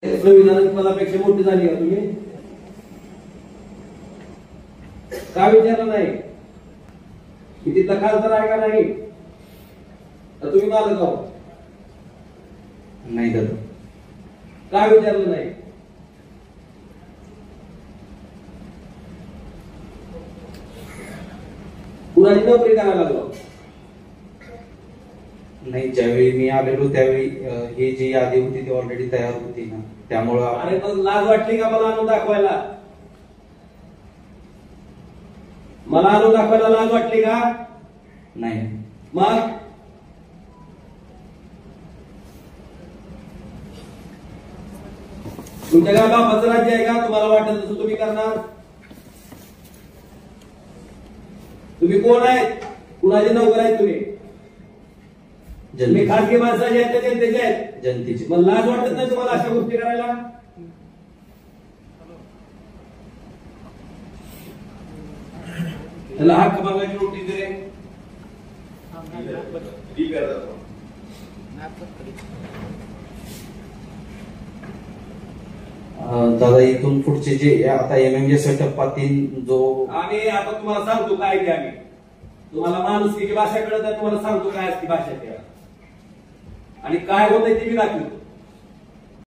संविधानाची पदापेक्षा मोठी झाली का तुम्ही? का विचारलं नाही की तिथला खासदार आहे का नाही? तर तुम्ही मालक आहोत नाही दादा. का विचारलं नाही? कुणाची नोकरी करायला लागलो? नाही, ज्यावेळी मी आलेलो त्यावेळी ही जी यादी होती ती ऑलरेडी तयार होती ना, त्यामुळं अरे पण लाज वाटली का मला आणून दाखवायला? मला आणून दाखवायला लाज वाटली का? नाही. मग तुमच्या काय बापाचं राज्य आहे का? तुम्हाला वाटत तसं तुम्ही करणार? तुम्ही कोण आहेत? कुणाचे नोकर आहेत तुम्ही? खासगी माणसाचे आहेत का जनतेचे आहेत? जनतेचे. मग लाज वाटत नाही तुम्हाला अशा गोष्टी करायला? त्याला हक्क मागायची नोटीस दिली. दादा, इथून पुढचे जे आता एमएमजे टप्पा 3 जो आम्ही आता तुम्हाला सांगतो काय ते. आम्ही तुम्हाला माणुसकीची भाषा कळत आहे, तुम्हाला सांगतो काय असती भाषा त्या आणि काय होतंय ते मी दाखवतो.